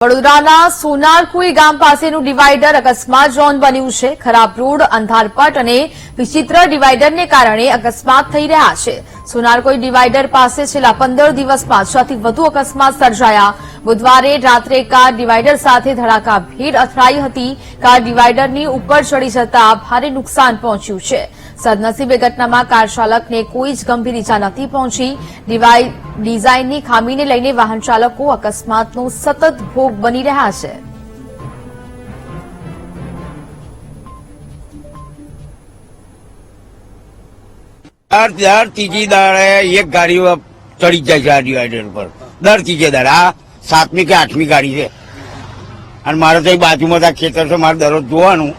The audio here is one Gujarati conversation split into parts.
વડોદરાના સોનારકુઈ ગામ પાસેનું ડિવાઈડર અકસ્માત ઝોન બન્યું છે। ખરાબ રોડ, અંધારપટ અને વિચિત્ર ડિવાઈડરને કારણે અકસ્માત થઈ રહ્યા છે। સોનારકુઈ ડિવાઈડર પાસે છેલ્લા 15 દિવસમાં 6 થી વધુ અકસ્માત સર્જાયા। બુધવારે રાત્રે કાર ડિવાઈડર સાથે ધડાકાભેર અથડાઈ હતી। કાર ડિવાઈડરની ઉપર ચડી જતા ભારે નુકસાન પહોંચ્યું છે। સદનસીબે ઘટનામાં કાર ચાલકને કોઈ જ ગંભીર ઇજા નથી પહોંચી। ડિઝાઇનની ખામીને લઈને વાહન ચાલકો અકસ્માતનો સતત ભોગ બની રહ્યા છે। દર ત્રીજી દાડે એક ગાડી ચડી જાય છે આ ડિવાઈડર પર। દર ત્રીજે દાડે આ 7મી કે 8મી ગાડી છે અને મારે તો બાજુમાં આ ખેતર છે, મારે દરરોજ જોવાનું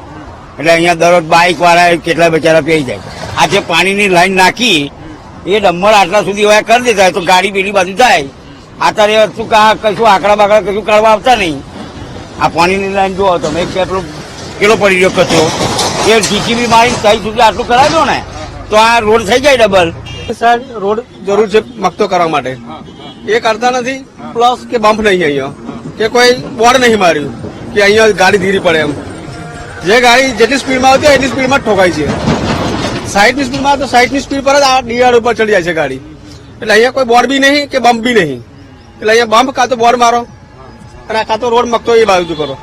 એટલે અહીંયા દરરોજ બાઇક વાળા કેટલા બચારા પી જાય। આજે પાણીની લાઈન નાખી એ ડમ્મર આટલા સુધી હોય કરી દેતા હોય તો ગાડી પેલી બાજુ જાય। અત્યારે શું કશું આંકડા બાકડા કશું કાઢવા આવતા નહીં। આ પાણીની લાઈન જોવો તમે કેટલો પડી રહ્યો કચરો, એ જીસીબી મારી ત્યાં સુધી આટલું કરાવી દો ને તો આ રોડ થઈ જાય ડબલ। સર રોડ જરૂર છે મકતો કરવા માટે, એ કરતા નથી। પ્લસ કે બમ્પ નહીં અહીંયા, કે કોઈ બોર્ડ નહીં માર્યું કે અહીંયા ગાડી ધીરી પડે એમ। જે ગાડી જેટલી સ્પીડમાં આવતી હોય એટલી સ્પીડમાં જ ઠોકાય છે। 60ની સ્પીડમાં તો 60ની સ્પીડ પર જ આ ડિવાઈડર ઉપર ચડી જાય છે ગાડી। એટલે અહીંયા કોઈ બોર્ડ બી નહીં કે બમ્પ બી નહીં, એટલે અહીંયા બમ્પ કાં તો બોર્ડ મારો અને કાં તો રોડ મકતો એ બાજુ કરો।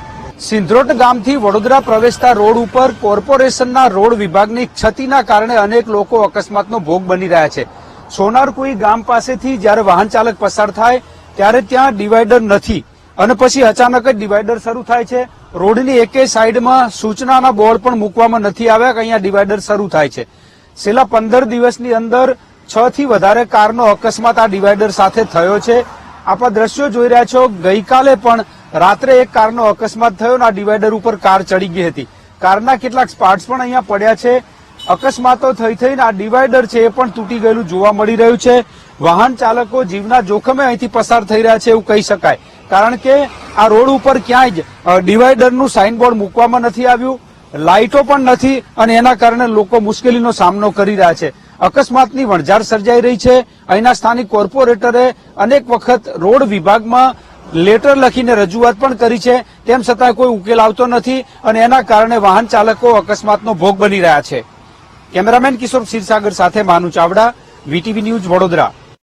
સિંધરોટ ગામથી વડોદરા પ્રવેશતા રોડ ઉપર કોર્પોરેશનના રોડ વિભાગની ક્ષતિના કારણે અનેક લોકો અકસ્માતનો ભોગ બની રહ્યા છે। સોનારકુઈ ગામ પાસેથી જ્યારે વાહન ચાલક પસાર થાય ત્યારે ત્યાં ડિવાઈડર નથી અને પછી અચાનક જ ડિવાઈડર શરૂ થાય છે। રોડની એકેય સાઈડમાં સૂચનાના બોર્ડ પણ મૂકવામાં નથી આવ્યા કે અહીંયા ડિવાઈડર શરૂ થાય છે। છેલ્લા 15 દિવસની અંદર 6 થી વધારે કારનો અકસ્માત આ ડિવાઈડર સાથે થયો છે। આપણા દ્રશ્યો જોઈ રહ્યા છો, ગઈકાલે પણ રાત્રે એક કારનો અકસ્માત થયો અને આ ડિવાઈડર ઉપર કાર ચડી ગઈ હતી। કારના કેટલાક પાર્ટ્સ પણ અહીંયા પડ્યા છે। અકસ્માતો થઈને આ ડિવાઈડર છે એ પણ તૂટી ગયેલું જોવા મળી રહ્યું છે। વાહન ચાલકો જીવના જોખમે અહીંથી પસાર થઈ રહ્યા છે એવું કહી શકાય, કારણ કે આ રોડ ઉપર ક્યાંય જ ડિવાઈડરનું સાઇનબોર્ડ મૂકવામાં નથી આવ્યું, લાઇટો પણ નથી અને એના કારણે લોકો મુશ્કેલીનો સામનો કરી રહ્યા છે। અકસ્માતની વણઝાર સર્જાઈ રહી છે। અહીંના સ્થાનિક કોર્પોરેટરે અનેક વખત રોડ વિભાગમાં લેટર લખીને રજૂઆત પણ કરી છે, તેમ છતાં કોઈ ઉકેલ આવતો નથી અને એના કારણે વાહન ચાલકો અકસ્માતનો ભોગ બની રહ્યા છે। કેમેરામેન કિશોર ક્ષીરસાગર સાથે માનુ ચાવડા, વીટીવી ન્યૂઝ, વડોદરા।